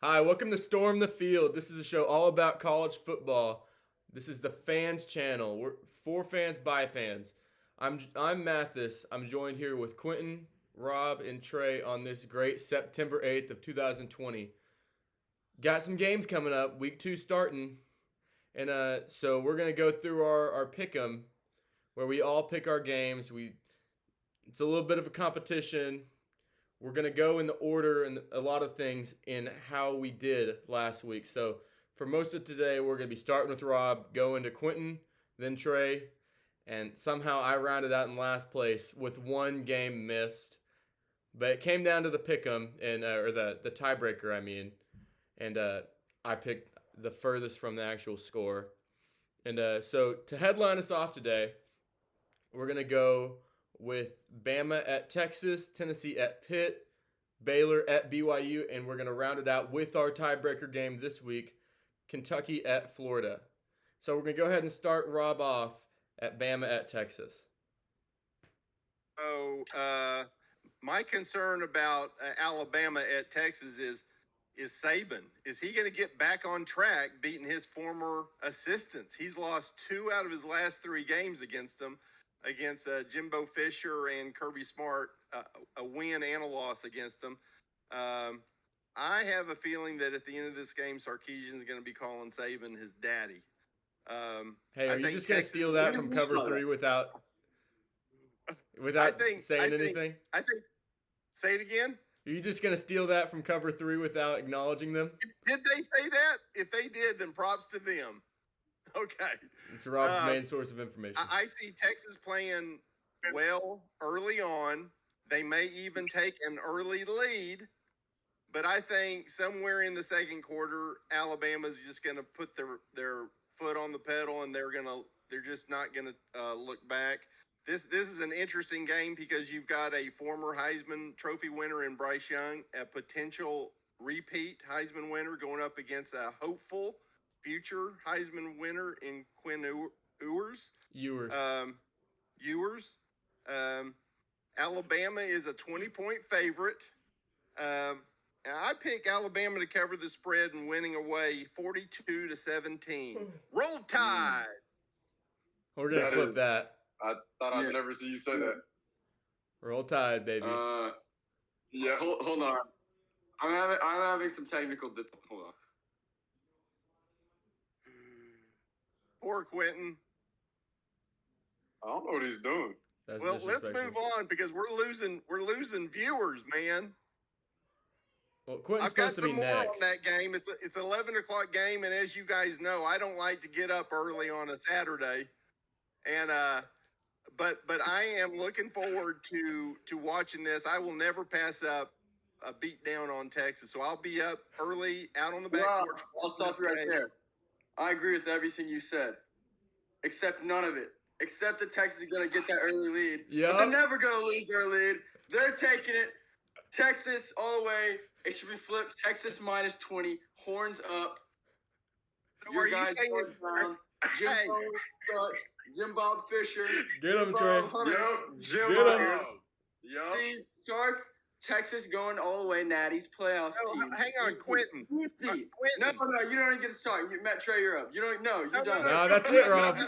Hi, welcome to Storm the Field. This is a show all about college football. This is the fans channel. We're for fans by fans. I'm Mathis. I'm joined here with Quentin, Rob, and Trey on this great September 8th of 2020. Got some games coming up, week 2 starting. And so we're going to go through our pick 'em where we all pick our games. It's a little bit of a competition. We're going to go in the order and a lot of things in how we did last week. So for most of today, we're going to be starting with Rob, going to Quentin, then Trey, and somehow I rounded out in last place with one game missed. But it came down to the pick'em and or the tiebreaker, I mean, and I picked the furthest from the actual score. And so to headline us off today, we're going to go with Bama at Texas, Tennessee at Pitt, Baylor at BYU, and we're going to round it out with our tiebreaker game this week, Kentucky at Florida. So we're going to go ahead and start Rob off at Bama at Texas. So my concern about Alabama at Texas is Saban. Is he going to get back on track beating his former assistants? He's lost 2 out of his last 3 games against them, against Jimbo Fisher and Kirby Smart, a win and a loss against them. I have a feeling that at the end of this game, Sarkisian is going to be calling Saban his daddy. Hey, are you just going to steal that from cover 3 without saying anything? I think. Say it again. Are you just going to steal that from cover 3 without acknowledging them? Did they say that? If they did, then props to them. Okay. It's Rob's main source of information. I see Texas playing well early on. They may even take an early lead, but I think somewhere in the second quarter, Alabama's just going to put their foot on the pedal, and they're just not going to look back. This is an interesting game because you've got a former Heisman Trophy winner in Bryce Young, a potential repeat Heisman winner going up against a hopeful future Heisman winner in Quinn Ewers. Alabama is a 20-point favorite. And I pick Alabama to cover the spread and winning away 42-17. Roll Tide. We're going to clip that. I thought I'd never see you say that. Roll Tide, baby. Yeah, hold on. I'm having some technical difficulties. Hold on. Poor Quentin. I don't know what he's doing. Well, let's move on because we're losing viewers, man. Well, Quentin's supposed to be next. I've got some more on that game. It's 11 o'clock game, and as you guys know, I don't like to get up early on a Saturday, and but I am looking forward to watching this. I will never pass up a beat down on Texas, so I'll be up early out on the back porch. I'll stop you right there. I agree with everything you said, except none of it. Except that Texas is going to get that early lead. Yeah. But they're never going to lose their lead. They're taking it. Texas all the way. It should be flipped. Texas minus 20. Horns up. Your guys down. Jim Bob Fisher. Get him, Trey. Jim Bob. Steve Sark. Texas going all the way. Natty's playoff team. Hang on, Quentin. No, you don't even get to start. Matt Trey, you're up. You don't. No, you're done. No, that's it, Rob.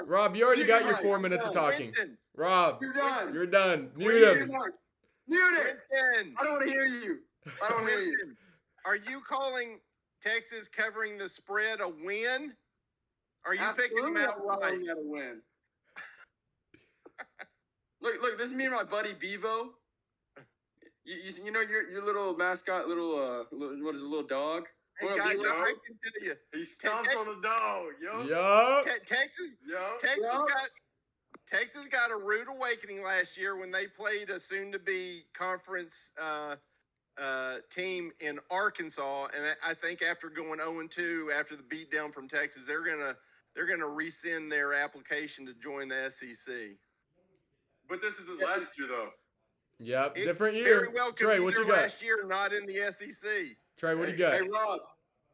Rob, you already got your 4 minutes of talking. Rob, you're done. You're done. Mute him. Mute it. I don't want to hear you. I don't hear you. Are you calling Texas covering the spread a win? Are you picking them outright? Absolutely a win. Look, this is me and my buddy Bevo. You know your little mascot, little dog? Hey guys, I can tell you, he stomps on the dog. Texas got a rude awakening last year when they played a soon-to-be conference team in Arkansas, and I think after going 0-2 after the beatdown from Texas, they're gonna rescind their application to join the SEC. But this is last year, though. Yep, different year. Very well could Trey, be what you their got? last year, not in the SEC. Trey, what do you got? Hey,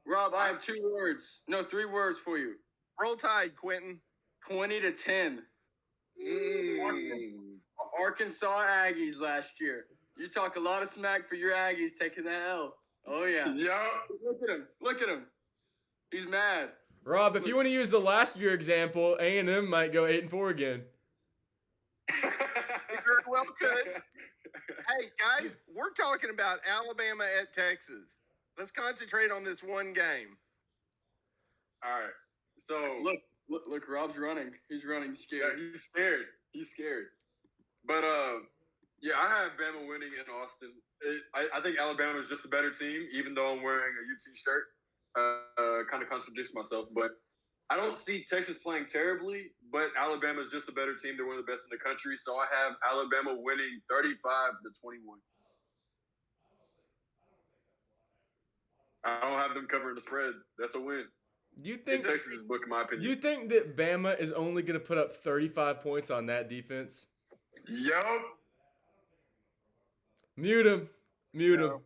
Rob, I have 2 words. No, 3 words for you. Roll Tide, Quentin. 20-10. Arkansas Aggies last year. You talk a lot of smack for your Aggies taking that L. Oh yeah. Yup. Look at him. Look at him. He's mad. Rob, if you want to use the last year example, A&M might go 8-4 again. They very well could. Hey, guys, we're talking about Alabama at Texas. Let's concentrate on this one game. All right. So Look. Rob's running. He's running yeah, scared. he's scared. He's scared. But yeah, I have Bama winning in Austin. I think Alabama is just a better team, even though I'm wearing a UT shirt. Kind of contradicts myself, but I don't see Texas playing terribly. But Alabama is just a better team. They're one of the best in the country, so I have Alabama winning 35-21. I don't have them covering the spread. That's a win. You In think Texas's book, in my opinion. you think that Bama is only going to put up 35 points on that defense? Yup. Mute him. Mute him.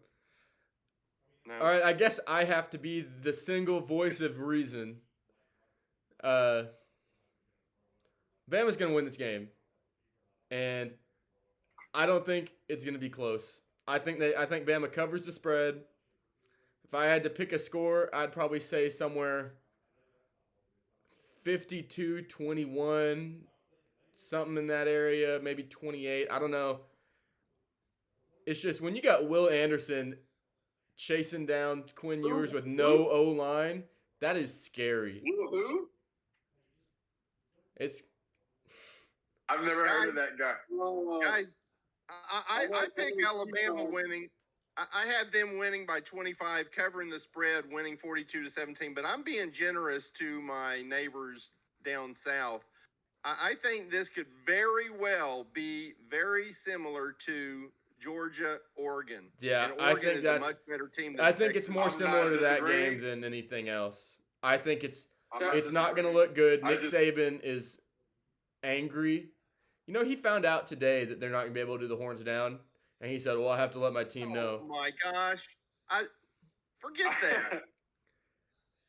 No. All right, I guess I have to be the single voice of reason. Bama's going to win this game. And I don't think it's going to be close. I think Bama covers the spread. If I had to pick a score, I'd probably say somewhere 52-21, something in that area, maybe 28. I don't know. It's just when you got Will Anderson chasing down Quinn Ewers with no O-line, that is scary. Who? It's I've never heard of that guy. Guys, I pick Alabama winning. I have them winning by 25, covering the spread, winning 42-17. But I'm being generous to my neighbors down south. I think this could very well be very similar to Georgia, Oregon. Yeah, and I Oregon think is that's- a much better team than I think Texas. it's more I'm similar not to that disagreeing. game than anything else. I think it's not going to disagreeing. look good. I Nick just- Saban is angry. You know, he found out today that they're not going to be able to do the horns down, and he said, "Well, I have to let my team Oh know." my gosh, I forget that.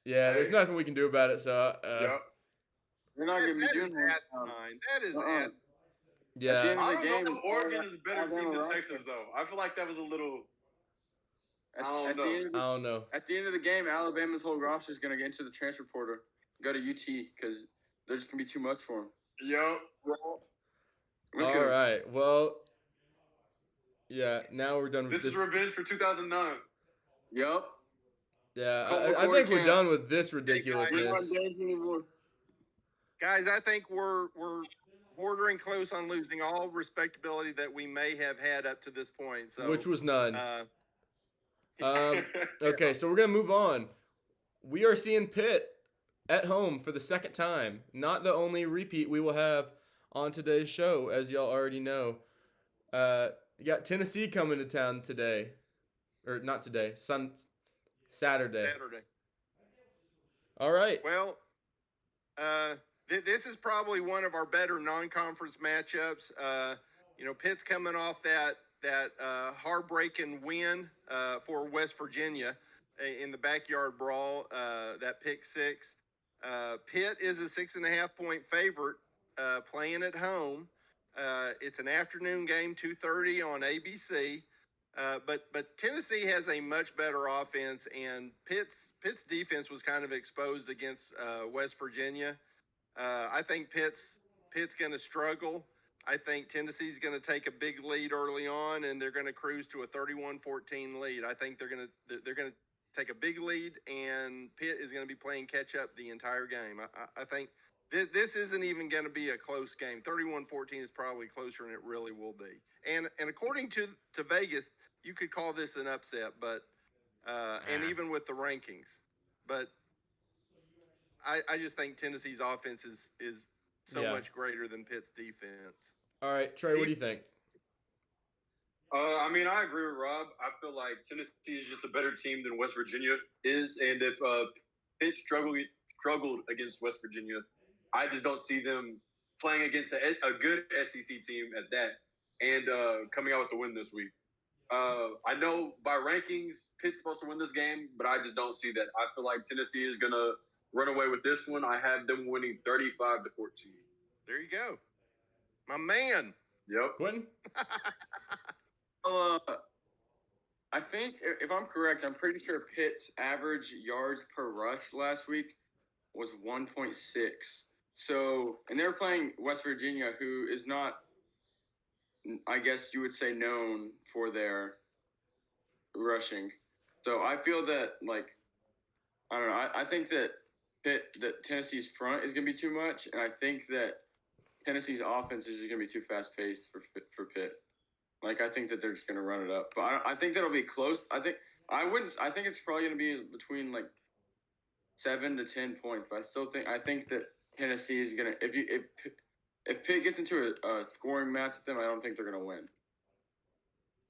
Yeah, there's Hey. nothing we can do about it. So, Yep. We're not gonna be That doing is that. asinine. That is Uh-uh. asinine. yeah, At the end I of don't the game, know if Oregon is a better Alabama team than roster. Texas, though. I feel like that was a little. At, I don't at know. the end of I the, don't know. at the end of the game, Alabama's whole roster is gonna get into the transfer portal, go to UT because there's gonna be too much for them. Yep. All right. Well, yeah. Now we're done with This this. is revenge for 2009. Yep. Yeah, Colt I McCoy think we're can't- done with this We're ridiculousness. not games anymore. Guys, I think we're bordering close on losing all respectability that we may have had up to this point. So, Which was none. uh, Okay, so we're gonna move on. We are seeing Pitt at home for the second time. Not the only repeat we will have on today's show, as y'all already know. You got Tennessee coming to town today, or not today, Saturday. Saturday. All right. Well, this is probably one of our better non-conference matchups. Pitt's coming off that heartbreaking win for West Virginia in the backyard brawl, that pick six. Pitt is a 6.5-point favorite playing at home. It's an afternoon game, 2:30 on ABC. But Tennessee has a much better offense, and Pitt's defense was kind of exposed against West Virginia. I think Pitt's going to struggle. I think Tennessee's going to take a big lead early on, and they're going to cruise to a 31-14 lead. I think they're going to take a big lead, and Pitt is going to be playing catch up the entire game. I think this isn't even going to be a close game. 31-14 is probably closer than it really will be. And according to Vegas, you could call this an upset, but and even with the rankings, but I just think Tennessee's offense is so Yeah. much greater than Pitt's defense. All right, Trey, what do you think? I mean, I agree with Rob. I feel like Tennessee is just a better team than West Virginia is, and if Pitt struggled against West Virginia, I just don't see them playing against a good SEC team at that, and coming out with the win this week. I know by rankings, Pitt's supposed to win this game, but I just don't see that. I feel like Tennessee is gonna run away with this one. I have them winning 35-14. There you go, my man. Yep. Quentin? I I think if I'm correct, I'm pretty sure Pitt's average yards per rush last week was 1.6. So, and they're playing West Virginia, who is not, I guess you would say, known for their rushing. So I feel that, like, I don't know. I think that Tennessee's front is going to be too much, and I think that Tennessee's offense is just going to be too fast paced for Pitt. Like, I think that they're just going to run it up, but I think that'll be close. I think it's probably going to be between like 7 to 10 points, but I think that Tennessee is going to if Pitt gets into a scoring match with them, I don't think they're going to win.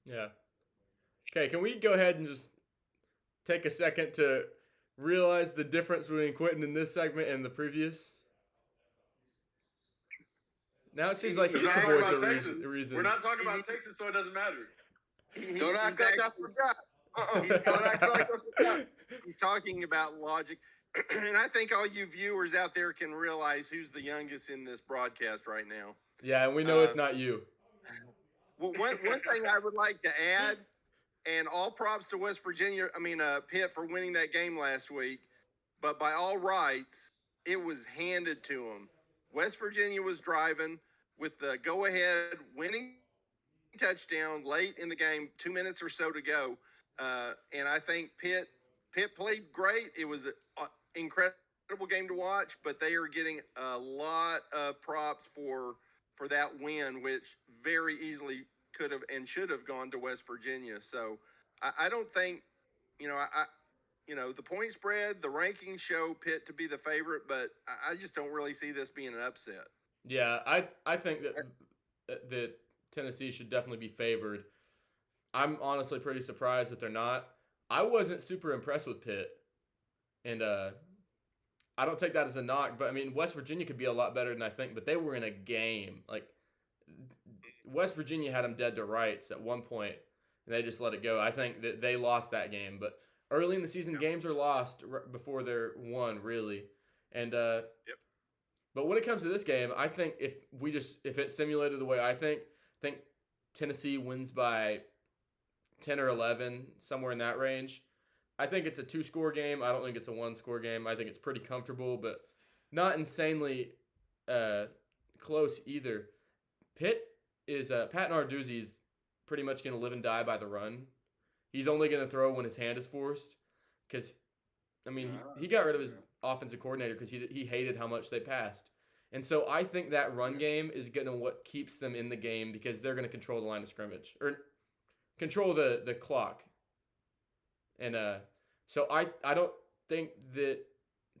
Yeah. Okay, can we go ahead and just take a second to realize the difference between Quentin in this segment and the previous? Now it seems like he's the voice of reason. We're not talking about Texas, so it doesn't matter. Don't act like I forgot. Don't act like I forgot. He's talking about logic. And I think all you viewers out there can realize who's the youngest in this broadcast right now. Yeah, and we know it's not you. Well, one thing I would like to add, and all props to Pitt for winning that game last week, but by all rights, it was handed to them. West Virginia was driving with the go-ahead winning touchdown late in the game, 2 minutes or so to go. And I think Pitt played great. It was an incredible game to watch, but they are getting a lot of props for that win, which very easily could have and should have gone to West Virginia. So I don't think, the point spread, the rankings show Pitt to be the favorite, but I just don't really see this being an upset. Yeah, I think that Tennessee should definitely be favored. I'm honestly pretty surprised that they're not. I wasn't super impressed with Pitt, and I don't take that as a knock. But I mean, West Virginia could be a lot better than I think. But they were in a game. Like, West Virginia had them dead to rights at one point, and they just let it go. I think that they lost that game. But early in the season, games are lost before they're won, really. And but when it comes to this game, I think if it's simulated the way I think Tennessee wins by 10 or 11, somewhere in that range. I think it's a 2-score game. I don't think it's a 1-score game. I think it's pretty comfortable, but not insanely close either. Pat Narduzzi's pretty much going to live and die by the run. He's only going to throw when his hand is forced because, I mean, he got rid of his offensive coordinator because he hated how much they passed. And so I think that run game is going to what keeps them in the game because they're going to control the line of scrimmage or control the clock. And so I don't think that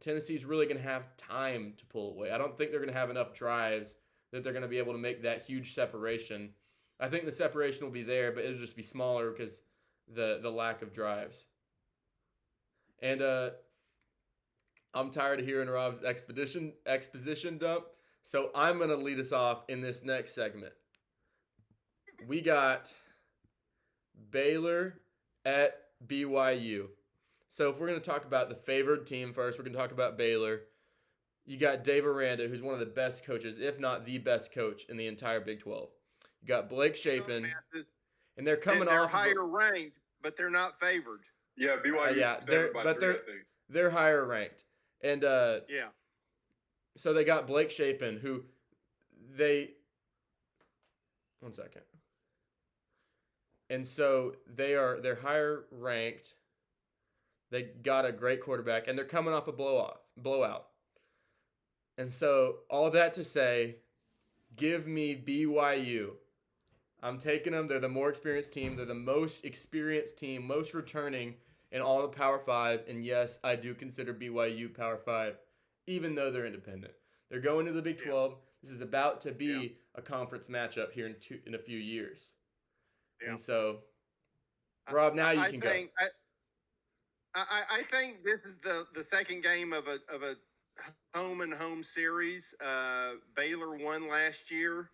Tennessee's really going to have time to pull away. I don't think they're going to have enough drives that they're going to be able to make that huge separation. I think the separation will be there, but it'll just be smaller because the lack of drives. And I'm tired of hearing Rob's exposition dump, so I'm going to lead us off in this next segment. We got Baylor at BYU. So if we're going to talk about the favored team first, we're going to talk about Baylor. You got Dave Aranda, who's one of the best coaches, if not the best coach in the entire Big 12. You got Blake Shapen, and they're coming off higher ranked, but they're not favored. Yeah, BYU. They're higher ranked. And so they got Blake Shapen, who one second. And so they're higher ranked. They got a great quarterback, and they're coming off a blowout. And so all that to say, give me BYU. I'm taking them. They're the more experienced team. They're the most experienced team, most returning in all the Power 5. And yes, I do consider BYU Power 5, even though they're independent. They're going to the Big 12. This is about to be a conference matchup here in a few years. Yeah. And so, Rob, now you can go. I think this is the second game of a home series. Baylor won last year,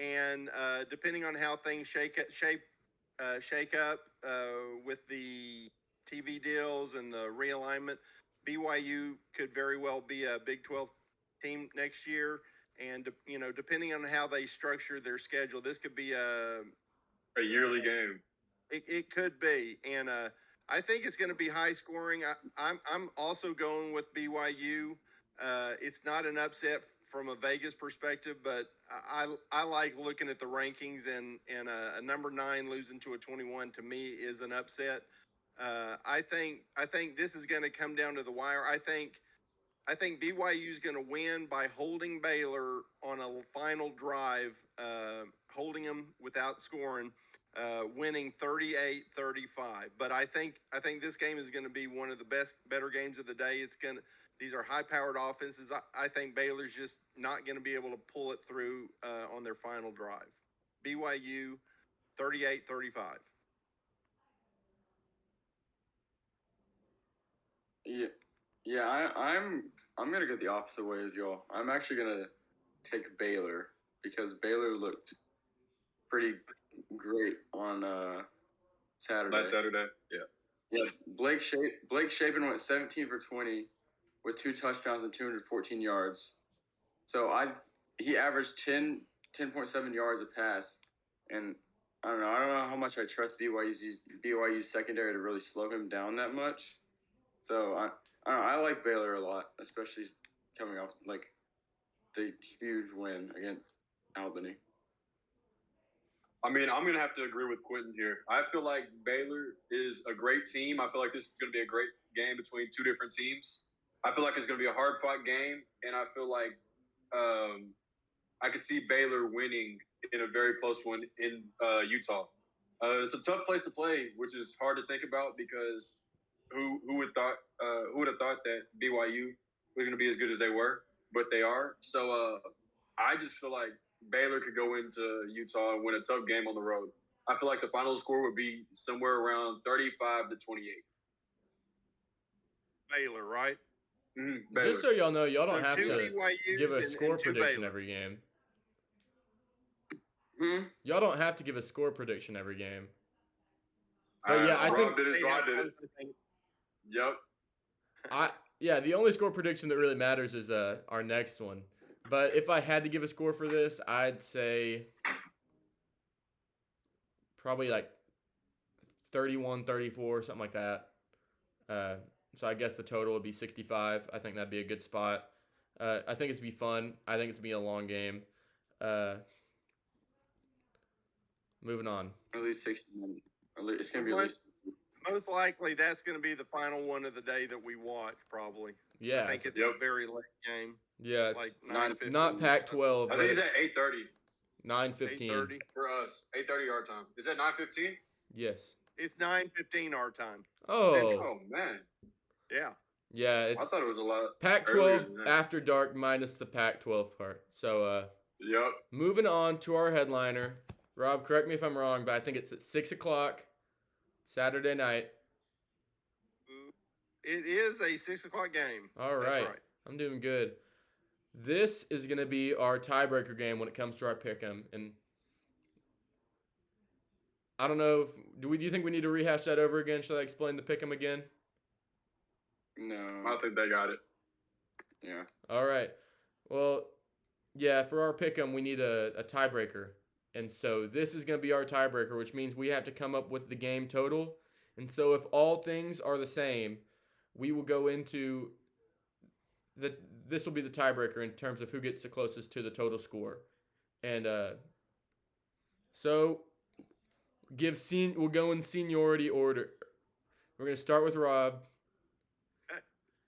and depending on how things shake up with the TV deals and the realignment, BYU could very well be a Big 12 team next year. And depending on how they structure their schedule, this could be a yearly game. It could be, and I think it's going to be high scoring. I'm also going with BYU. It's not an upset from a Vegas perspective, but I like looking at the rankings, and a number 9 losing to a 21 to me is an upset. I think this is going to come down to the wire. I think BYU is going to win by holding Baylor on a final drive, holding them without scoring, winning 38-35. But I think this game is going to be one of the better games of the day. These are high-powered offenses. I think Baylor's just not going to be able to pull it through on their final drive. BYU 38-35. Yeah, I'm gonna go the opposite way as y'all. I'm actually gonna take Baylor because Baylor looked pretty great on Saturday. Last Saturday, yeah. Yeah, Blake Shapen went 17 for 20 with 2 touchdowns and 214 yards. So he averaged 10.7 yards a pass, and I don't know how much I trust BYU's secondary to really slow him down that much. So I like Baylor a lot, especially coming off like the huge win against Albany. I mean, I'm going to have to agree with Quentin here. I feel like Baylor is a great team. I feel like this is going to be a great game between two different teams. I feel like it's going to be a hard-fought game, and I feel like I could see Baylor winning in a very close one in Utah. It's a tough place to play, which is hard to think about because who would have thought that BYU was going to be as good as they were, but they are. So I just feel like Baylor could go into Utah and win a tough game on the road. I feel like the final score would be somewhere around 35-28. Baylor, right? Baylor. Just so y'all know, y'all don't have two to BYUs give a and score two prediction Baylor. every game. Y'all don't have to give a score prediction every game. But yeah, I Rob think did it, so I did it. Yep. The only score prediction that really matters is our next one. But if I had to give a score for this, I'd say probably like 31-34, something like that. So I guess the total would be 65. I think that'd be a good spot. I think it's be fun. I think it's gonna be a long game. Moving on. At least 60 minutes. It's gonna be at least. Most likely, that's going to be the final one of the day that we watch. Probably. Yeah. I think it's a very late game. Yeah. Like not Pac-12. I think it's at 8:30. 9:15. 8:30 for us. 8:30 our time. Is that 9:15? Yes. It's 9:15 our time. Oh. Oh man. Yeah. Yeah, I thought it was a lot. Pac-12 after dark minus the Pac-12 part. So Yep. moving on to our headliner. Rob, correct me if I'm wrong, but I think it's at 6:00 Saturday night. It is a 6:00 game. All right. I'm doing good. This is going to be our tiebreaker game when it comes to our pick'em, and I don't know. Do you think we need to rehash that over again? Should I explain the pick'em again? No. I think they got it. Yeah. All right. Well, yeah, for our pick'em, we need a tiebreaker. And so this is going to be our tiebreaker, which means we have to come up with the game total. And so if all things are the same, we will go into this will be the tiebreaker in terms of who gets the closest to the total score. And so we'll go in seniority order. We're going to start with Rob.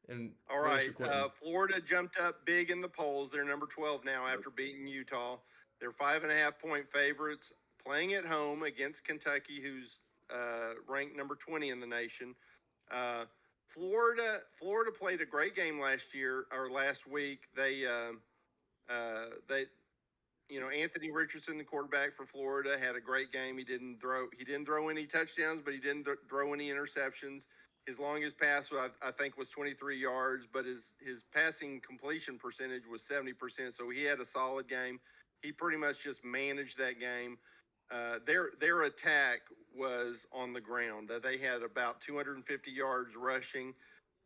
And all right. Florida jumped up big in the polls. They're number 12 now after beating Utah. They're 5.5-point favorites, playing at home against Kentucky, who's ranked number 20 in the nation. Florida played a great game last week. They Anthony Richardson, the quarterback for Florida, had a great game. He didn't throw any touchdowns, but he didn't throw any interceptions. His longest pass, I think, was 23 yards, but his passing completion percentage was 70%. So he had a solid game. He pretty much just managed that game. Their attack was on the ground. They had about 250 yards rushing,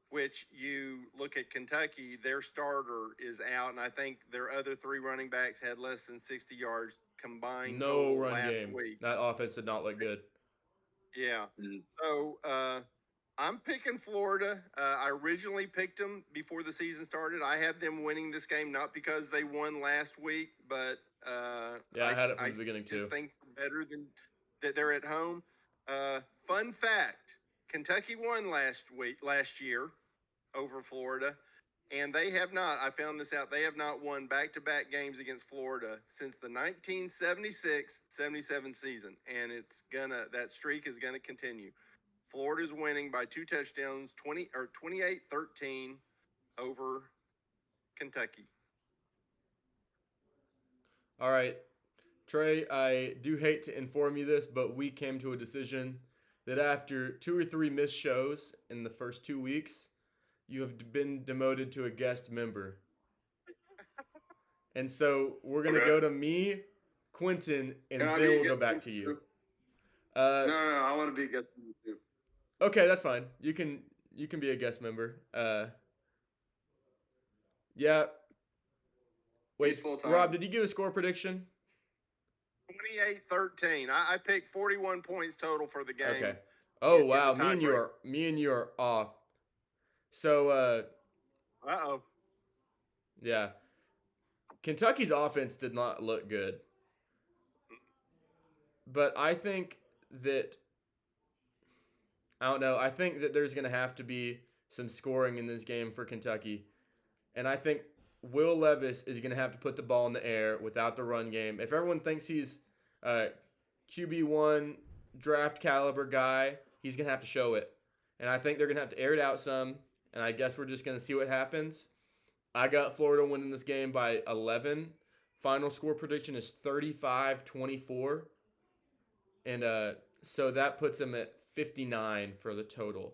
which you look at Kentucky, their starter is out, and I think their other 3 running backs had less than 60 yards combined. No run last game. Week. That offense did not look good. Yeah. Mhm. So I'm picking Florida. I originally picked them before the season started. I had them winning this game not because they won last week, but Yeah, I had it from I the beginning just too. think they're better than that. They're at home. Fun fact: Kentucky won last year over Florida, and they have not. I found this out. They have not won back-to-back games against Florida since the 1976-77 season, and that streak is gonna continue. Florida's winning by 2 touchdowns, 28-13 over Kentucky. All right, Trey, I do hate to inform you this, but we came to a decision that after 2 or 3 missed shows in the first 2 weeks, you have been demoted to a guest member. And so we're going to Okay. go to me, Quentin, Can and I then be a we'll go guest back member to you. too? Uh, No. I want to be a guest member too. okay, that's fine. You can be a guest member. Yeah. Wait, He's full-time. Rob, did you give a score prediction? 28-13. I picked 41 points total for the game. Okay. Oh in wow, the me and you are off. So Uh-oh. yeah. Kentucky's offense did not look good. But I think that I don't know. I think that there's going to have to be some scoring in this game for Kentucky. And I think Will Levis is going to have to put the ball in the air without the run game. If everyone thinks he's a QB1 draft caliber guy, he's going to have to show it. And I think they're going to have to air it out some. And I guess we're just going to see what happens. I got Florida winning this game by 11. Final score prediction is 35-24. And so that puts them at 59 for the total.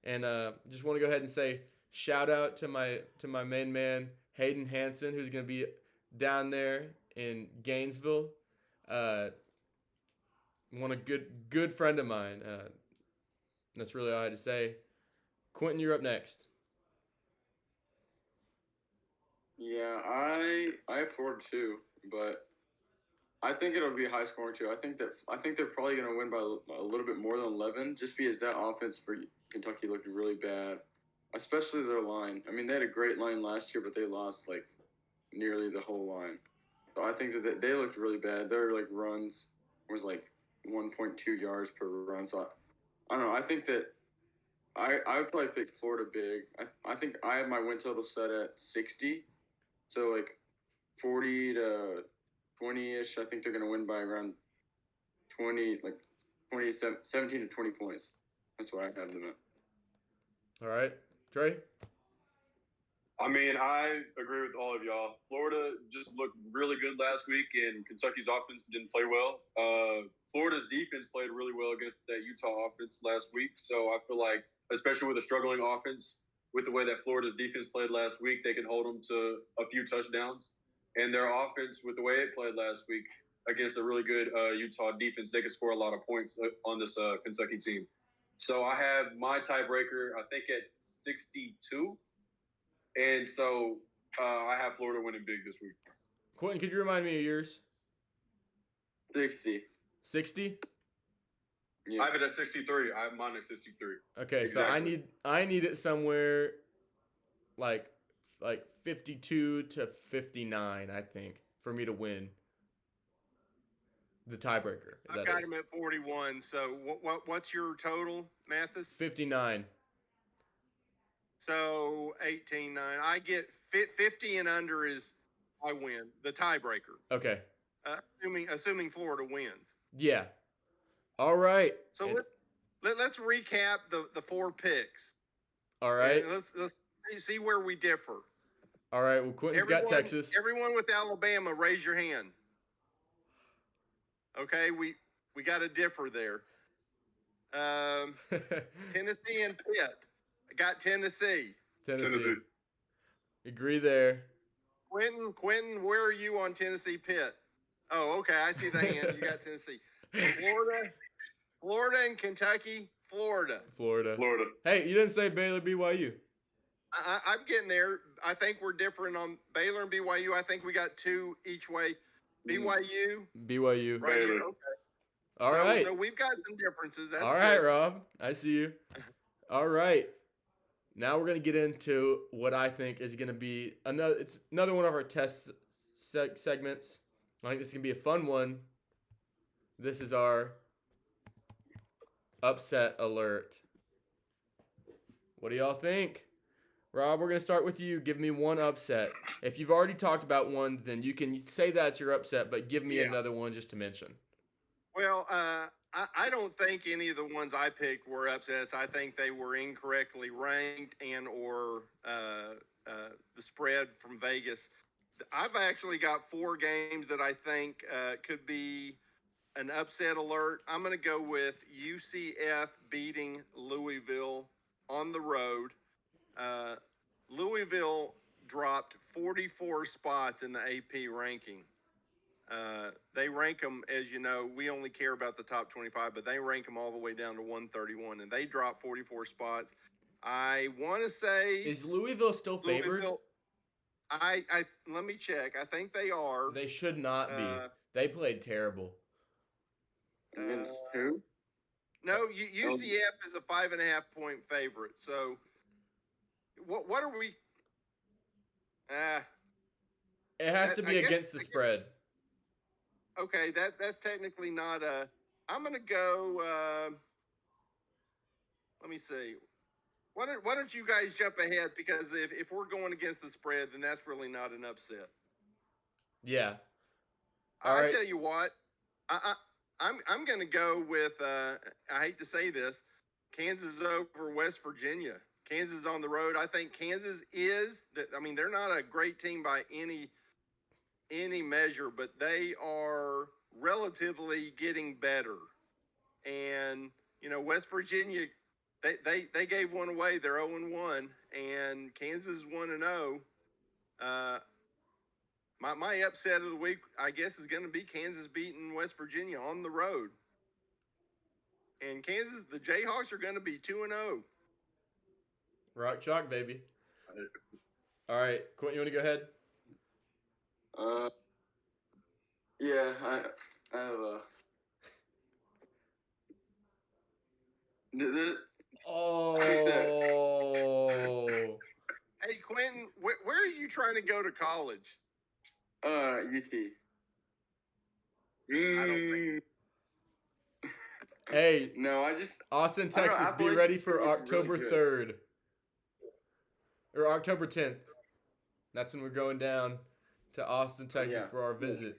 And just want to go ahead and say shout out to my main man Hayden Hansen, who's going to be down there in Gainesville. One a good friend of mine. That's really all I had to say. Quentin, you're up next. Yeah, I have Florida too, but I think it'll be high scoring too. I think they're probably going to win by a little bit more than 11, just because that offense for Kentucky looked really bad, especially their line. I mean, they had a great line last year, but they lost like nearly the whole line. So I think that they looked really bad. Their like runs was like 1.2 yards per run. So I don't know. I think that I would probably pick Florida big. I think I have my win total set at 60. So like 40 to 20-ish. I think they're going to win by around 20, like 17 to 20 points. That's what I have them at. All right, Trey. I mean, I agree with all of y'all. Florida just looked really good last week, and Kentucky's offense didn't play well. Florida's defense played really well against that Utah offense last week. So I feel like, especially with a struggling offense, with the way that Florida's defense played last week, they can hold them to a few touchdowns. And their offense, with the way it played last week against a really good Utah defense, they could score a lot of points on this Kentucky team. So I have my tiebreaker, I think, at 62. And so I have Florida winning big this week. Quentin, could you remind me of yours? 60. 60? I have it at 63. I have mine at 63. Okay, Exactly. so I need it somewhere like 52 to 59, I think, for me to win the tiebreaker. I've got him at 41. So what's your total, Mathis? 59. So 18-9. I get 50 and under is I win the tiebreaker. Okay. Assuming Florida wins. Yeah. All right. So let's recap the 4 picks. All right. And let's see where we differ. All right. Well, Quentin's got Texas. Everyone with Alabama, raise your hand. Okay, we got to differ there. Tennessee and Pitt. I got Tennessee. Tennessee. Agree there. Quentin, where are you on Tennessee Pitt? Oh, okay, I see the hand. You got Tennessee. Florida and Kentucky. Florida. Hey, you didn't say Baylor BYU. I'm getting there. I think we're different on Baylor and BYU. I think we got 2 each way. BYU. BYU. Right Baylor. here. Okay. All right. So we've got some differences. That's All right, good. Rob. I see you. All right. Now we're gonna get into what I think is gonna be another. It's another one of our test segments. I think this is gonna be a fun one. This is our upset alert. What do y'all think? Rob, we're gonna start with you. Give me one upset. If you've already talked about one, then you can say that's your upset, but give me Yeah. another one just to mention. Well, I don't think any of the ones I picked were upsets. I think they were incorrectly ranked and or the spread from Vegas. I've actually got 4 games that I think could be an upset alert. I'm going to go with UCF beating Louisville on the road. Louisville dropped 44 spots in the AP ranking. They rank them, as you know, we only care about the top 25, but they rank them all the way down to 131, and they dropped 44 spots. I want to say, Is Louisville still favored? I let me check. I think they are. They should not be. They played terrible. Against who? No, UCF is a 5.5 point favorite. So, what are we? It has to be I guess- against the spread. Okay, that's technically not a. I'm gonna go. Let me see. Why don't you guys jump ahead? Because if we're going against the spread, then that's really not an upset. Yeah. I'll right. tell you what. I'm gonna go with. I hate to say this, Kansas over West Virginia. Kansas on the road. I think Kansas is. I mean, they're not a great team by any measure, but they are relatively getting better. And West Virginia, they gave one away. They're 0-1, and Kansas is 1-0. My upset of the week, I guess, is going to be Kansas beating West Virginia on the road. And Kansas, the Jayhawks are going to be 2-0. Rock chalk, baby. All right, Quentin, you want to go ahead? Yeah, I have a. Oh. Hey, Quentin, where are you trying to go to college? UT. I don't think. Hey, No, I just. Austin, I don't know, Texas, be Appalachian ready State for looks October really 3rd. Or October 10th. That's when we're going down to Austin, Texas Yeah. for our visit.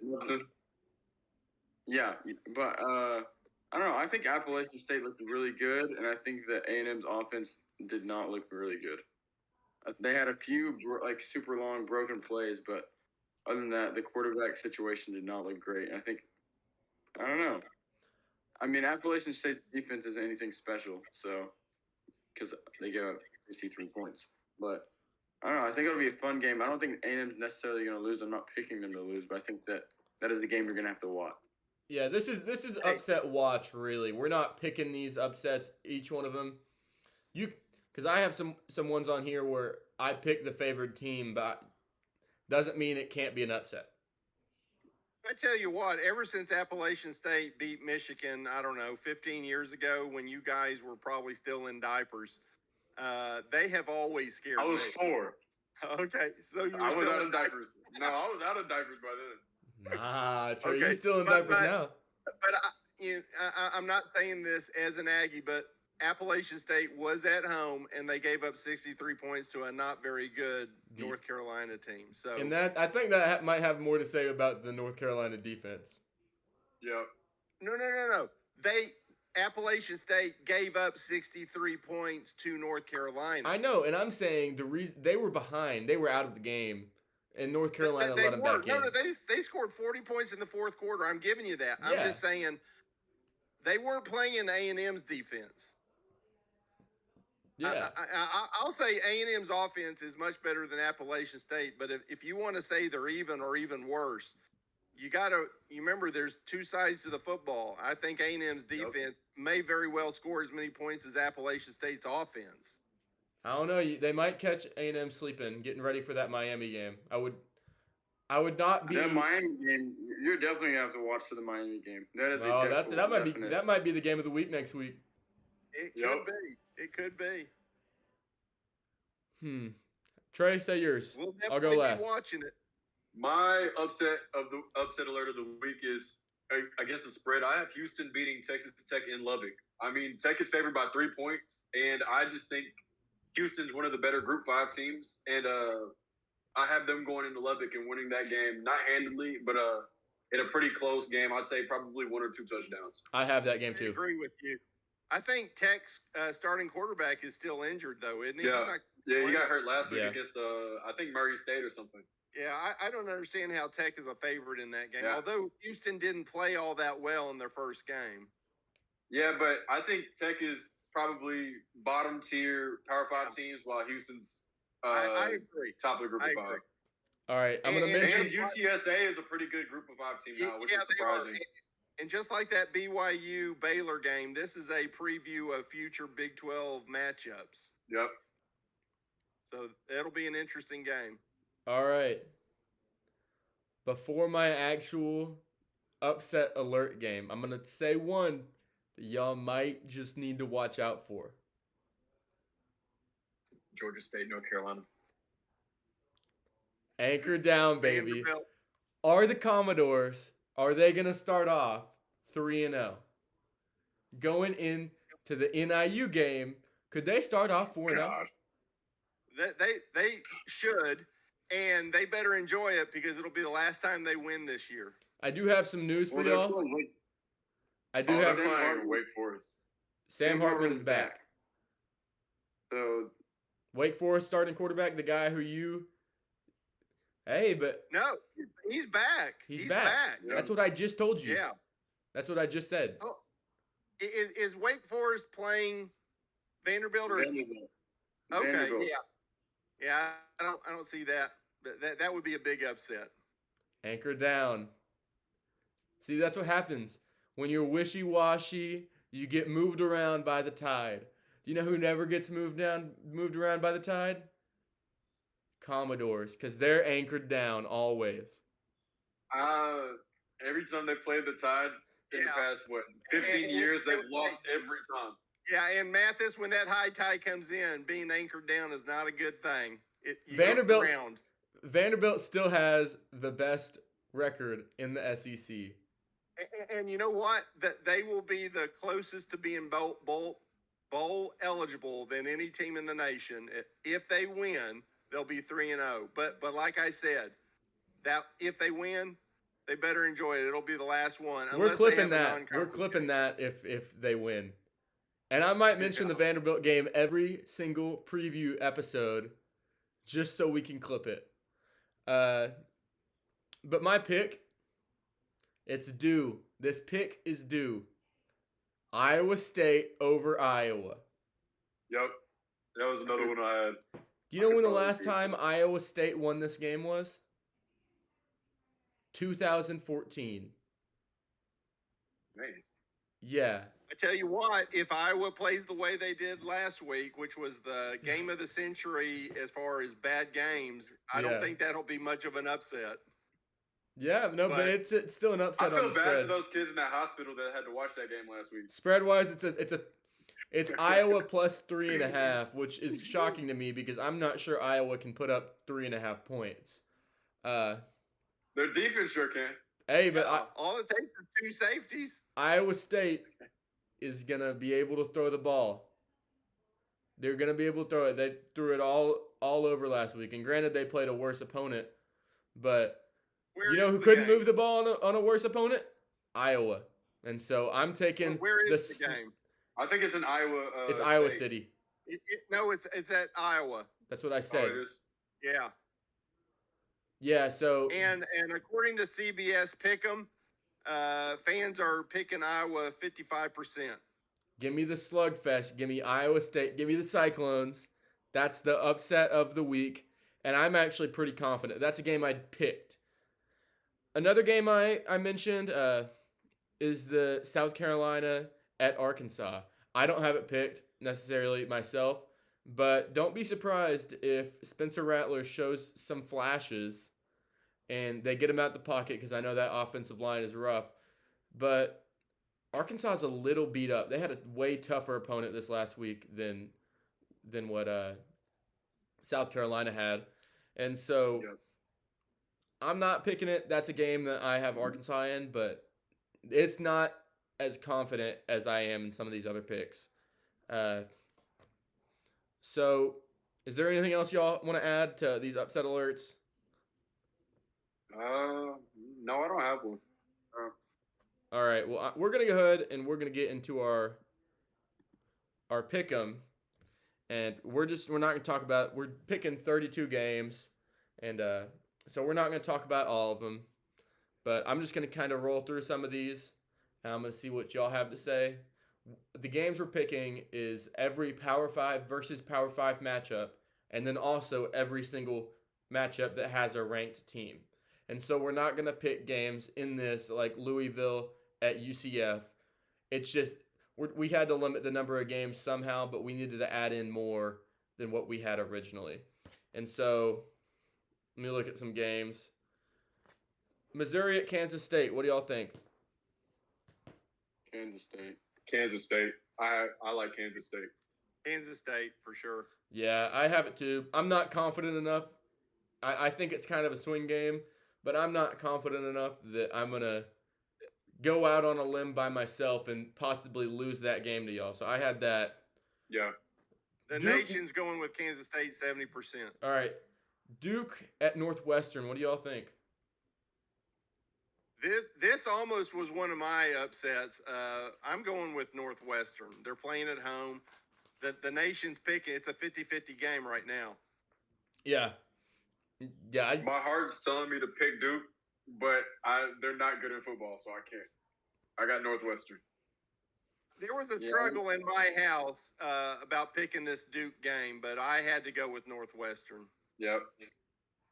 Yeah, but I don't know. I think Appalachian State looked really good, and I think that A&M's offense did not look really good. They had a few super long broken plays, but other than that, the quarterback situation did not look great. I don't know. I mean, Appalachian State's defense isn't anything special, so because they gave up 63 points. But I don't know. I think it'll be a fun game. I don't think A&M's necessarily going to lose. I'm not picking them to lose, but I think that is a game you're going to have to watch. Yeah, this is upset watch, really. We're not picking these upsets, each one of them. Because I have some ones on here where I pick the favored team, but doesn't mean it can't be an upset. I tell you what, ever since Appalachian State beat Michigan, I don't know, 15 years ago, when you guys were probably still in diapers, they have always scared me. I was 4. Okay, so you were I was still out of diapers. No, I was out of diapers by then. Nah, Trey, Okay, you still in but- diapers now. But I'm not saying this as an Aggie, but Appalachian State was at home and they gave up 63 points to a not very good North Carolina team. So And I think that might have more to say about the North Carolina defense. Yep. No. Appalachian State gave up 63 points to North Carolina. I know, and I'm saying they were behind. They were out of the game, and North Carolina let them back in. No, they scored 40 points in the fourth quarter. I'm giving you that. I'm Yeah. just saying they weren't playing A&M's defense. Yeah. I'll say A&M's offense is much better than Appalachian State, but if you want to say they're even or even worse, you remember there's two sides to the football. I think A&M's defense may very well score as many points as Appalachian State's offense. I don't know. They might catch A&M sleeping, getting ready for that Miami game. I would not be. That Miami game, you're definitely gonna have to watch for the Miami game. That is Oh, a definite. that might be the game of the week next week. It Yep. could be. It could be. Trey, say yours. We'll I'll go definitely last. be watching it. My upset alert of the week is against the spread. I have Houston beating Texas Tech in Lubbock. I mean, Tech is favored by 3 points, and I just think Houston's one of the better Group 5 teams, and I have them going into Lubbock and winning that game, not handily, but in a pretty close game. I'd say probably 1 or 2 touchdowns. I have that game I too. agree with you. I think Tech's starting quarterback is still injured, though, isn't he? Yeah. Yeah, he got hurt last week Yeah. against I think Murray State or something. Yeah, I don't understand how Tech is a favorite in that game. Yeah. Although Houston didn't play all that well in their first game. Yeah, but I think Tech is probably bottom tier Power 5 teams, while Houston's I agree. top of the Group of I 5. agree. All right, I'm gonna And- mention. And UTSA is a pretty good Group of 5 team now, which is they are. surprising. And just like that BYU Baylor game, this is a preview of future Big 12 matchups. Yep. So it'll be an interesting game. All right. Before my actual upset alert game, I'm gonna say one that y'all might just need to watch out for. Georgia State, North Carolina. Anchor down, baby. Vanderbilt. Are the Commodores, are they going to start off 3-0? Going into the NIU game, could they start off 4-0? God. They should, and they better enjoy it because it'll be the last time they win this year. I do have some news for y'all. I do They're have playing Wake Forest. Sam Hartman is back. So Wake Forest starting quarterback, the guy who you. Hey, but No, he's back. he's back. Yeah. That's what I just told you. Yeah. That's what I just said. Oh, is Wake Forest playing Vanderbilt or? Vanderbilt. Okay, Vanderbilt. yeah. I don't see that. That would be a big upset. Anchor down. See, that's what happens. When you're wishy-washy, you get moved around by the tide. Do you know who never gets moved around by the tide? Commodores, because they're anchored down always. Every time they played the Tide in the Yeah. past, 15 years, they've lost every time. Yeah, and Mathis, when that high tide comes in, being anchored down is not a good thing. You go Vanderbilt's- around. Vanderbilt still has the best record in the SEC. And you know what? That they will be the closest to being bowl eligible than any team in the nation. If they win, they'll be 3-0. But like I said, that if they win, they better enjoy it. It'll be the last one. We're unless they clipping have a that. We're non-conference clipping game. that if they win. And I might mention the Vanderbilt game every single preview episode just so we can clip it. But my pick, it's due. This pick is due. Iowa State over Iowa. Yep. That was another one I had. Do you know I when the could probably last agree with time Iowa State won this game was? 2014. Man. Yeah. I tell you what, if Iowa plays the way they did last week, which was the game of the century as far as bad games, I Yeah. don't think that'll be much of an upset. Yeah, no, but But- it's still an I upset on feel the bad for spread. those kids in that hospital that had to watch that game last week. Spread wise, it's Iowa plus 3.5, which is shocking to me because I'm not sure Iowa can put up 3.5 points. Their defense sure can. Hey, but All it takes is 2 safeties. Iowa State is gonna be able to throw the ball. They're gonna be able to throw it. They threw it all over last week, and granted they played a worse opponent, but Where you know is who the couldn't game? move the ball on a worse opponent? Iowa. And so I'm taking Where is the the game? I think it's in Iowa. It's Iowa State. City. No, it's at Iowa. That's what I Oh, said. it is. Yeah. Yeah, so And according to CBS Pick'em, fans are picking Iowa 55%. give me the slugfest. Give me Iowa State. Give me the Cyclones. That's the upset of the week. And I'm actually pretty confident. That's a game I picked. Another game I mentioned is the South Carolina at Arkansas. I don't have it picked necessarily myself, but don't be surprised if Spencer Rattler shows some flashes and they get him out the pocket because I know that offensive line is rough. But Arkansas is a little beat up. They had a way tougher opponent this last week than what South Carolina had, and so Yep. I'm not picking it. That's a game that I have Arkansas in, but it's not as confident as I am in some of these other picks. So, is there anything else y'all want to add to these upset alerts? No, I don't have one. All right. Well, we're gonna go ahead and we're gonna get into our pick'em, and we're not gonna talk about. We're picking 32 games, and so we're not gonna talk about all of them, but I'm just gonna kind of roll through some of these, and I'm gonna see what y'all have to say. The games we're picking is every Power 5 versus Power 5 matchup, and then also every single matchup that has a ranked team. And so we're not going to pick games in this like Louisville at UCF. It's just we had to limit the number of games somehow, but we needed to add in more than what we had originally. And so let me look at some games. Missouri at Kansas State. What do y'all think? Kansas State. Kansas State. I like Kansas State. Kansas State for sure. Yeah, I have it too. I'm not confident enough. I think it's kind of a swing game, but I'm not confident enough that I'm going to go out on a limb by myself and possibly lose that game to y'all. So I had that. Yeah. The Duke- nation's going with Kansas State 70%. All right. Duke at Northwestern. What do y'all think? This almost was one of my upsets. I'm going with Northwestern. They're playing at home. The nation's picking. It's a 50-50 game right now. Yeah. Yeah. My heart's telling me to pick Duke, but they're not good in football, so I can't. I got Northwestern. There was a struggle in my house about picking this Duke game, but I had to go with Northwestern. Yep.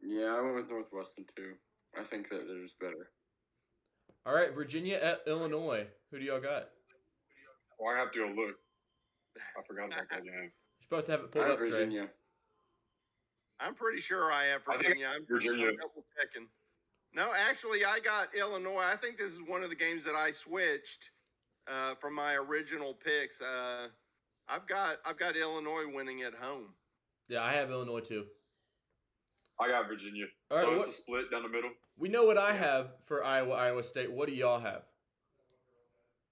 Yeah, I went with Northwestern too. I think that they're just better. All right. Virginia at Illinois. Who do y'all got? Well, I have to go look. I forgot about that game. You're supposed to have it I pulled have up, Trey. Virginia. I'm pretty sure I have I think Virginia. I'm Virginia. double checking. No, actually, I got Illinois. I think this is one of the games that I switched from my original picks. I've got Illinois winning at home. Yeah, I have Illinois too. I got Virginia. All right, So what- it's a split down the middle. We know what I have for Iowa State. What do y'all have?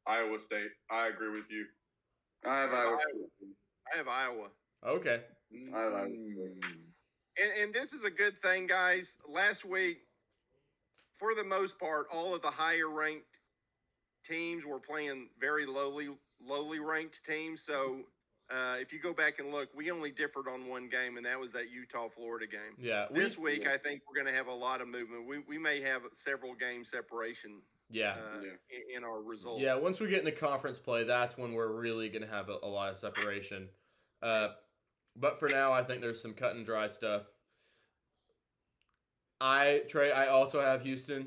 Iowa State. I agree with you. I have Iowa State. I have Iowa. Okay. I have Iowa Mm. State. And this is a good thing, guys. Last week, for the most part, all of the higher ranked teams were playing very lowly ranked teams. So if you go back and look, we only differed on one game, and that was that Utah-Florida game. Yeah. This week, I think we're going to have a lot of movement. We may have several game separation Yeah. in our results. Yeah, once we get into conference play, that's when we're really going to have a lot of separation. But for now, I think there's some cut and dry stuff. Trey, I also have Houston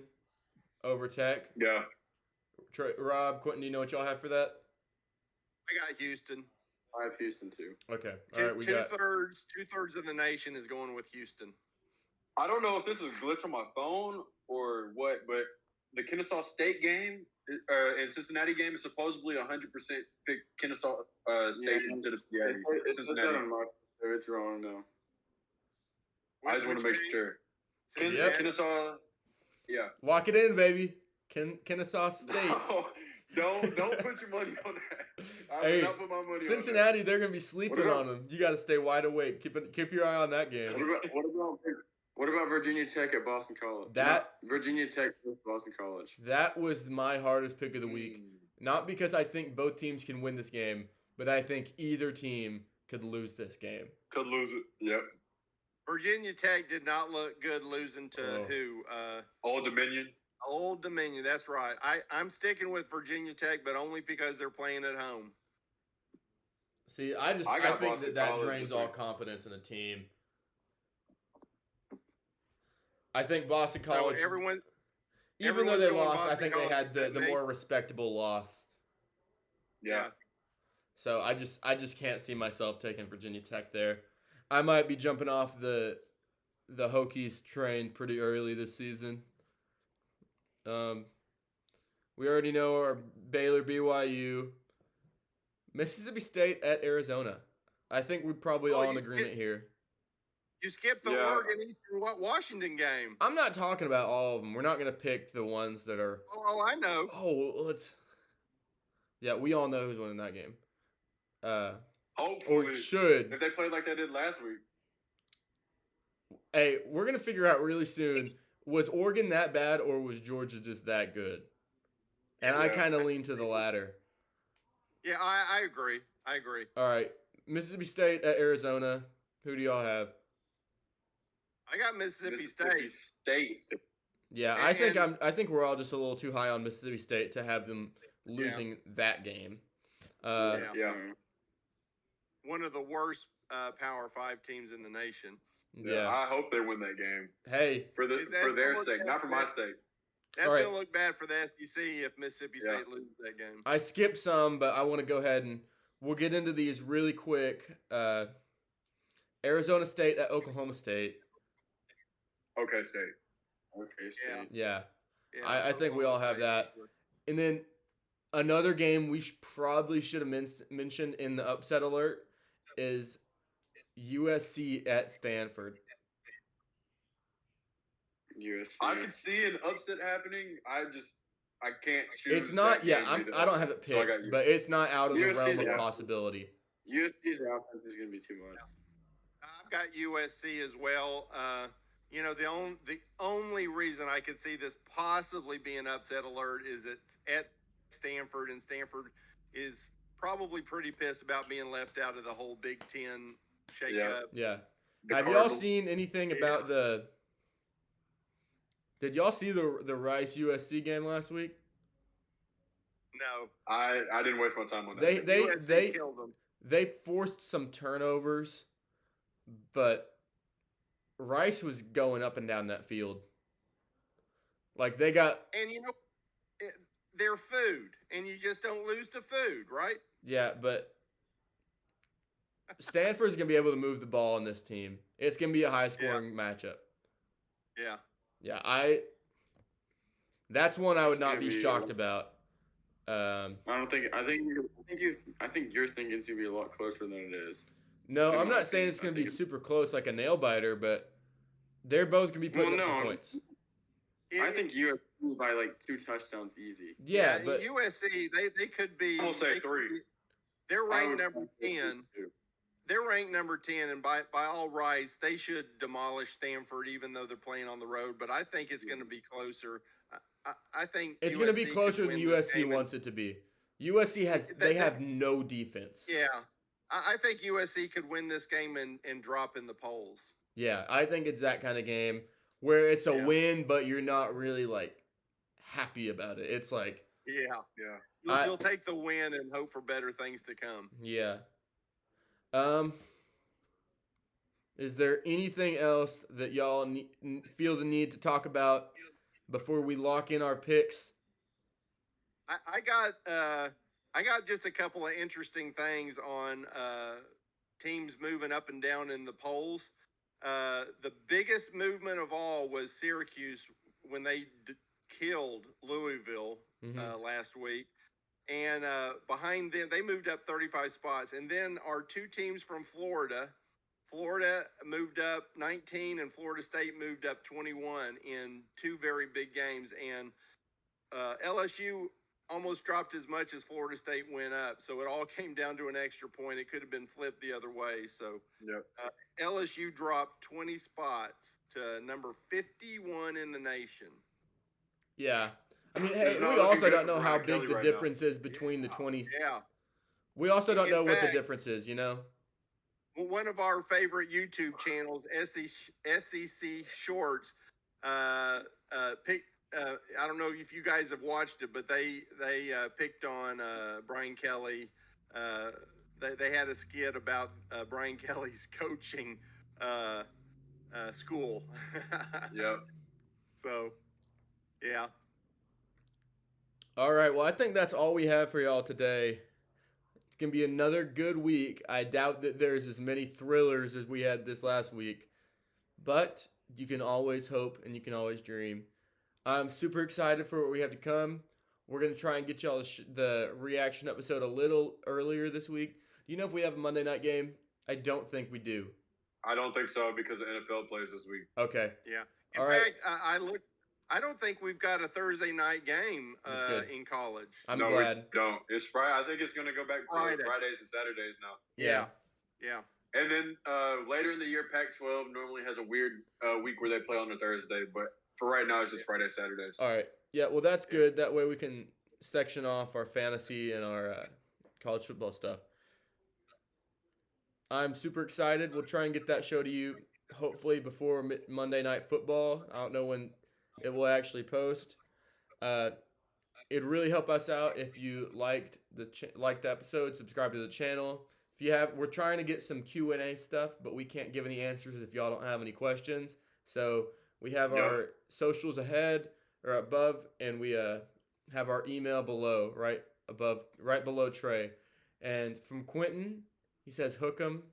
over Tech. Yeah. Trey, Rob, Quentin, do you know what y'all have for that? I got Houston. I have Houston too. Okay. All right, we Two got. thirds of the nation is going with Houston. I don't know if this is a glitch on my phone or what, but the Kennesaw State game and Cincinnati game is supposedly 100% pick Kennesaw State instead of Cincinnati. It's wrong though. I just want to make sure. Yep. Kennesaw, yeah. Lock it in, baby. Kennesaw State. No, don't put your money on that. I Hey, will not put my money Cincinnati, they're going to be sleeping What about- on them. You got to stay wide awake. Keep your eye on that game. What about Virginia Tech at Boston College? That- Virginia Tech at Boston College. That was my hardest pick of the on that. week. Not because I think both teams can win this game, but I think either team could lose this game. Could lose it. Yep. Virginia Tech did not look good losing to Oh. who? Old Dominion. Old Dominion. That's right. I'm sticking with Virginia Tech, but only because they're playing at home. See, I got think Boston that College drains this all week. confidence in a team. I think Boston So College, everyone, even though everyone's they going lost, I Boston think they College had the except me. more respectable loss. Yeah. So I just can't see myself taking Virginia Tech there. I might be jumping off the the Hokies trained pretty early this season. We already know our Baylor, BYU, Mississippi State at Arizona. I think we're probably all in agreement here. You skipped the Oregon Eastern Washington game. I'm not talking about all of them. We're not going to pick the ones that are. Oh, I know. Oh, let's. Yeah, we all know who's winning that game. Hopefully, or should. If they played like they did last week. Hey, we're going to figure out really soon, was Oregon that bad or was Georgia just that good? And I kind of lean to the latter. Yeah, I agree. I agree. All right. Mississippi State at Arizona. Who do y'all have? I got Mississippi State. Yeah, I think we're all just a little too high on Mississippi State to have them losing that game. Yeah. One of the worst Power 5 teams in the nation. Yeah. I hope they win that game. Hey, for their sake, not for my sake. That's going to look bad for the SEC if Mississippi State loses that game. I skipped some, but I want to go ahead and we'll get into these really quick. Arizona State at Oklahoma State. Okay, State. Yeah. I think we all have that. And then another game we probably should have mentioned in the upset alert is USC at Stanford. USC. I could see an upset happening. I can't choose. It's not. Yeah, I don't have it picked, but it's not out of the realm of possibility. USC's offense is going to be too much. I've got USC as well. The only reason I could see this possibly being upset alert is it's at Stanford, and Stanford is probably pretty pissed about being left out of the whole Big Ten shakeup. Yeah. Have y'all seen anything about the? Did y'all see the Rice USC game last week? No, I didn't waste my time on that. They killed them. They forced some turnovers, but Rice was going up and down that field. Like they got. And they're food, and you just don't lose to food, right? Yeah, but Stanford's gonna be able to move the ball in this team. It's gonna be a high-scoring matchup. Yeah. Yeah, that's one I would not be shocked about. I think you're thinking it's gonna be a lot closer than it is. No, I'm not saying it's gonna be super close like a nail biter, but they're both gonna be putting up some points. I think USC by like 2 touchdowns easy. Yeah, but USC they could be. I'll say 3. They're ranked number 10. They're ranked number 10, and by all rights, they should demolish Stanford, even though they're playing on the road. But I think it's going to be closer. I think it's going to be closer than USC wants it to be. USC have no defense. Yeah, I think USC could win this game and drop in the polls. Yeah, I think it's that kind of game where it's a win, but you're not really like happy about it. It's like You'll take the win and hope for better things to come. Yeah. Is there anything else that y'all feel the need to talk about before we lock in our picks? I got just a couple of interesting things on teams moving up and down in the polls. The biggest movement of all was Syracuse when they killed Louisville last week. And behind them, they moved up 35 spots. And then our 2 teams from Florida moved up 19 and Florida State moved up 21 in 2 very big games. And LSU almost dropped as much as Florida State went up. So it all came down to an extra point. It could have been flipped the other way. So LSU dropped 20 spots to number 51 in the nation. Yeah. I mean, hey, we also don't know how big the difference is between the 20s. Yeah. We also don't know what the difference is, you know? Well, one of our favorite YouTube channels, SEC Shorts, picked. I don't know if you guys have watched it, but they picked on Brian Kelly. They had a skit about Brian Kelly's coaching school. Yep. So, yeah. All right. Well, I think that's all we have for y'all today. It's going to be another good week. I doubt that there's as many thrillers as we had this last week. But you can always hope and you can always dream. I'm super excited for what we have to come. We're going to try and get y'all the reaction episode a little earlier this week. Do you know if we have a Monday night game? I don't think we do. I don't think so because the NFL plays this week. Okay. Yeah. In All right. fact, I looked. I don't think we've got a Thursday night game That's good. in college. I'm no, glad. we don't. It's Friday. I think it's going to go back to Fridays and Saturdays now. Yeah. Yeah. And then later in the year, Pac-12 normally has a weird week where they play on a Thursday, but for right now, it's just Friday, Saturdays. All right. Yeah, well, that's good. That way we can section off our fantasy and our college football stuff. I'm super excited. We'll try and get that show to you hopefully before Monday Night Football. I don't know when it will actually post. It'd really help us out if you liked the episode, subscribe to the channel. If you have, we're trying to get some Q&A stuff, but we can't give any answers if y'all don't have any questions. So we have our socials ahead or above, and we have our email below, right below Trey. And from Quentin, he says hook 'em.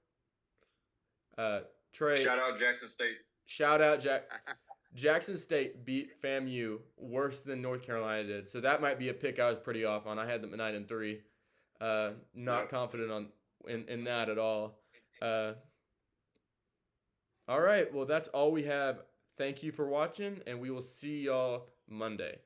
Trey. Shout out Jackson State. Shout out Jackson State beat FAMU worse than North Carolina did. So that might be a pick I was pretty off on. I had them at 9-3. Not confident in that at all. All right. Well, that's all we have. Thank you for watching, and we will see y'all Monday.